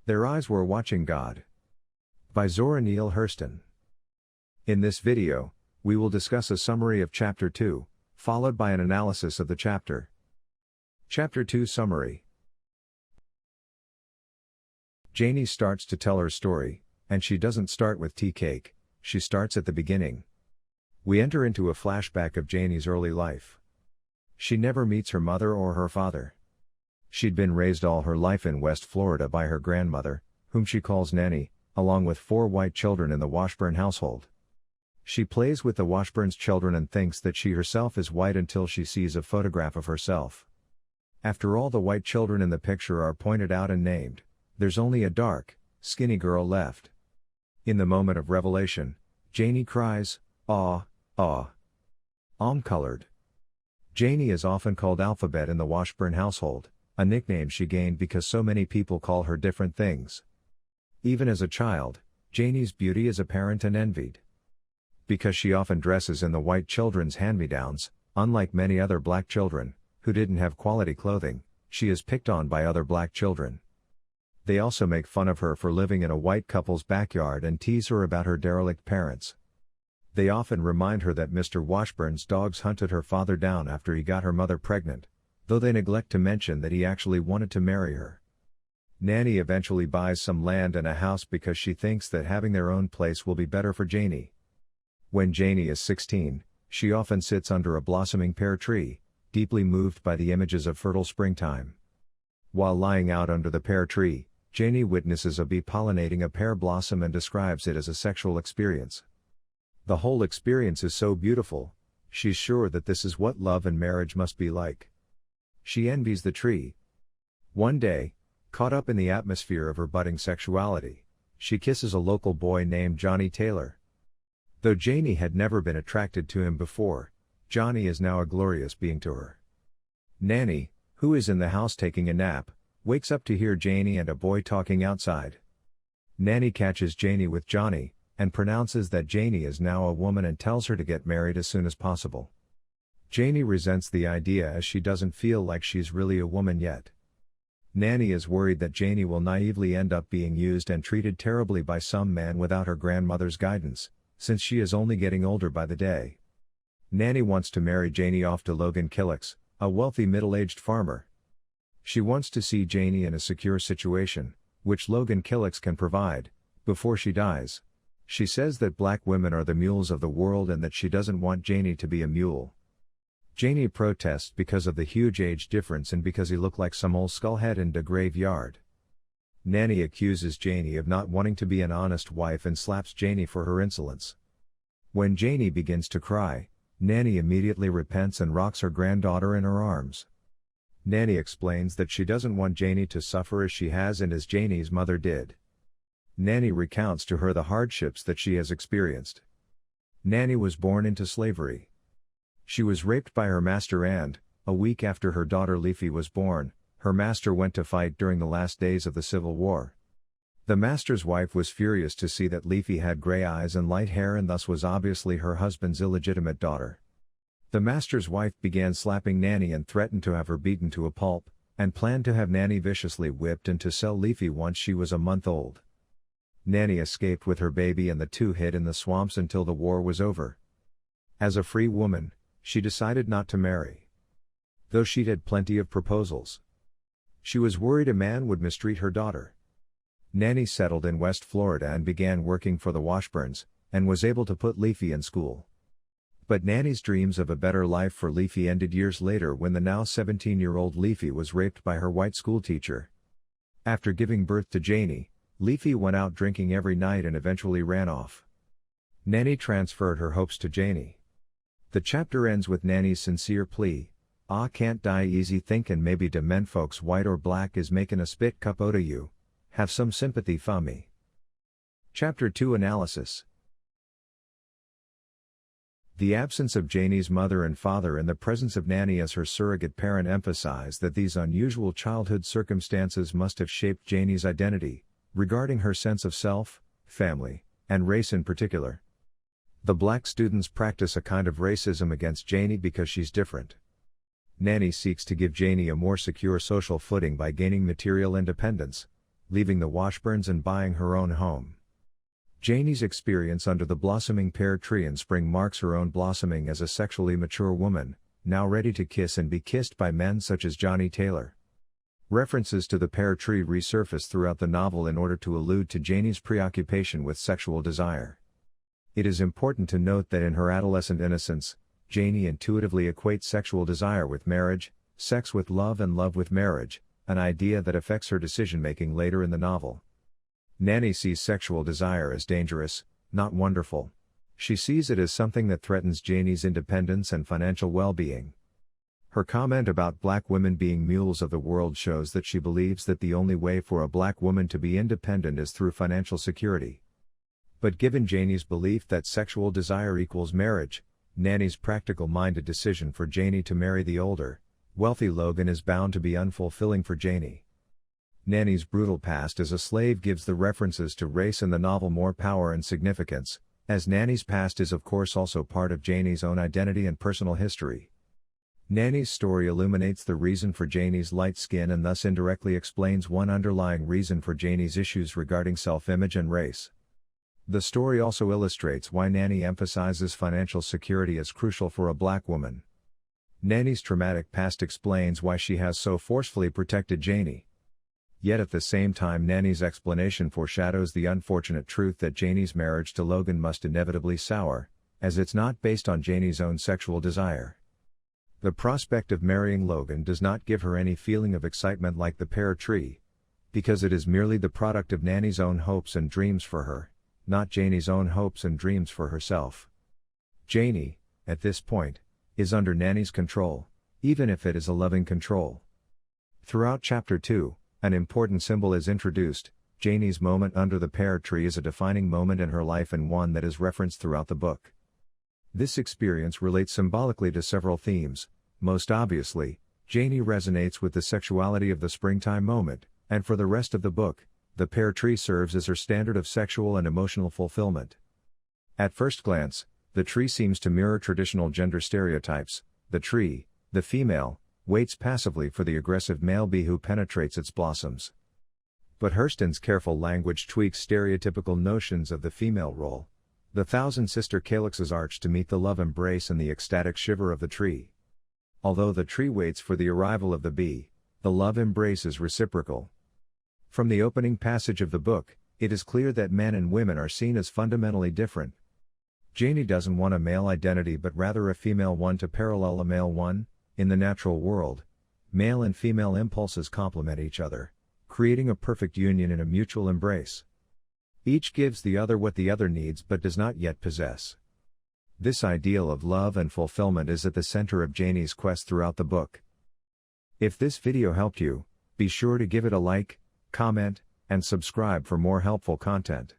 Their eyes were watching God. By Zora Neale Hurston. In this video, we will discuss a summary of Chapter 2, followed by an analysis of the chapter. Chapter 2 Summary. Janie starts to tell her story, and she doesn't start with tea cake, she starts at the beginning. We enter into a flashback of Janie's early life. She never meets her mother or her father. She'd been raised all her life in West Florida by her grandmother, whom she calls Nanny, along with 4 white children in the Washburn household. She plays with the Washburn's children and thinks that she herself is white until she sees a photograph of herself. After all the white children in the picture are pointed out and named, there's only a dark, skinny girl left. In the moment of revelation, Janie cries, "Aw, aw." Colored. Janie is often called Alphabet in the Washburn household, a nickname she gained because so many people call her different things. Even as a child, Janie's beauty is apparent and envied. Because she often dresses in the white children's hand-me-downs, unlike many other black children, who didn't have quality clothing, she is picked on by other black children. They also make fun of her for living in a white couple's backyard and tease her about her derelict parents. They often remind her that Mr. Washburn's dogs hunted her father down after he got her mother pregnant, though they neglect to mention that he actually wanted to marry her. Nanny eventually buys some land and a house because she thinks that having their own place will be better for Janie. When Janie is 16, she often sits under a blossoming pear tree, deeply moved by the images of fertile springtime. While lying out under the pear tree, Janie witnesses a bee pollinating a pear blossom and describes it as a sexual experience. The whole experience is so beautiful, she's sure that this is what love and marriage must be like. She envies the tree. One day, caught up in the atmosphere of her budding sexuality, she kisses a local boy named Johnny Taylor. Though Janie had never been attracted to him before, Johnny is now a glorious being to her. Nanny, who is in the house taking a nap, wakes up to hear Janie and a boy talking outside. Nanny catches Janie with Johnny, and pronounces that Janie is now a woman and tells her to get married as soon as possible. Janie resents the idea as she doesn't feel like she's really a woman yet. Nanny is worried that Janie will naively end up being used and treated terribly by some man without her grandmother's guidance, since she is only getting older by the day. Nanny wants to marry Janie off to Logan Killix, a wealthy middle-aged farmer. She wants to see Janie in a secure situation, which Logan Killix can provide, before she dies. She says that black women are the mules of the world and that she doesn't want Janie to be a mule. Janie protests because of the huge age difference and because he looked like some old skullhead in the graveyard. Nanny accuses Janie of not wanting to be an honest wife and slaps Janie for her insolence. When Janie begins to cry, Nanny immediately repents and rocks her granddaughter in her arms. Nanny explains that she doesn't want Janie to suffer as she has and as Janie's mother did. Nanny recounts to her the hardships that she has experienced. Nanny was born into slavery. She was raped by her master and, a week after her daughter Leafy was born, her master went to fight during the last days of the Civil War. The master's wife was furious to see that Leafy had gray eyes and light hair and thus was obviously her husband's illegitimate daughter. The master's wife began slapping Nanny and threatened to have her beaten to a pulp, and planned to have Nanny viciously whipped and to sell Leafy once she was a month old. Nanny escaped with her baby and the two hid in the swamps until the war was over. As a free woman, she decided not to marry. Though she'd had plenty of proposals. She was worried a man would mistreat her daughter. Nanny settled in West Florida and began working for the Washburns, and was able to put Leafy in school. But Nanny's dreams of a better life for Leafy ended years later when the now 17-year-old Leafy was raped by her white schoolteacher. After giving birth to Janie, Leafy went out drinking every night and eventually ran off. Nanny transferred her hopes to Janie. The chapter ends with Nanny's sincere plea, "Ah, can't die easy thinkin' maybe de men folks white or black is making a spit cup outta you. Have some sympathy for me." Chapter 2 Analysis. The absence of Janie's mother and father and the presence of Nanny as her surrogate parent emphasize that these unusual childhood circumstances must have shaped Janie's identity, regarding her sense of self, family, and race in particular. The black students practice a kind of racism against Janie because she's different. Nanny seeks to give Janie a more secure social footing by gaining material independence, leaving the Washburns and buying her own home. Janie's experience under the blossoming pear tree in spring marks her own blossoming as a sexually mature woman, now ready to kiss and be kissed by men such as Johnny Taylor. References to the pear tree resurface throughout the novel in order to allude to Janie's preoccupation with sexual desire. It is important to note that in her adolescent innocence, Janie intuitively equates sexual desire with marriage, sex with love and love with marriage, an idea that affects her decision-making later in the novel. Nanny sees sexual desire as dangerous, not wonderful. She sees it as something that threatens Janie's independence and financial well-being. Her comment about black women being mules of the world shows that she believes that the only way for a black woman to be independent is through financial security. But given Janie's belief that sexual desire equals marriage, Nanny's practical-minded decision for Janie to marry the older, wealthy Logan is bound to be unfulfilling for Janie. Nanny's brutal past as a slave gives the references to race in the novel more power and significance, as Nanny's past is of course also part of Janie's own identity and personal history. Nanny's story illuminates the reason for Janie's light skin and thus indirectly explains one underlying reason for Janie's issues regarding self-image and race. The story also illustrates why Nanny emphasizes financial security as crucial for a black woman. Nanny's traumatic past explains why she has so forcefully protected Janie. Yet at the same time Nanny's explanation foreshadows the unfortunate truth that Janie's marriage to Logan must inevitably sour, as it's not based on Janie's own sexual desire. The prospect of marrying Logan does not give her any feeling of excitement like the pear tree, because it is merely the product of Nanny's own hopes and dreams for her, not Janie's own hopes and dreams for herself. Janie, at this point, is under Nanny's control, even if it is a loving control. Throughout Chapter 2, an important symbol is introduced. Janie's moment under the pear tree is a defining moment in her life and one that is referenced throughout the book. This experience relates symbolically to several themes. Most obviously, Janie resonates with the sexuality of the springtime moment, and for the rest of the book, the pear tree serves as her standard of sexual and emotional fulfillment. At first glance, the tree seems to mirror traditional gender stereotypes. The tree, the female, waits passively for the aggressive male bee who penetrates its blossoms. But Hurston's careful language tweaks stereotypical notions of the female role. The thousand-sister calyxes arch to meet the love embrace and the ecstatic shiver of the tree. Although the tree waits for the arrival of the bee, the love embrace is reciprocal. From the opening passage of the book, it is clear that men and women are seen as fundamentally different. Janie doesn't want a male identity but rather a female one to parallel a male one. In the natural world, male and female impulses complement each other, creating a perfect union in a mutual embrace. Each gives the other what the other needs but does not yet possess. This ideal of love and fulfillment is at the center of Janie's quest throughout the book. If this video helped you, be sure to give it a like, comment, and subscribe for more helpful content.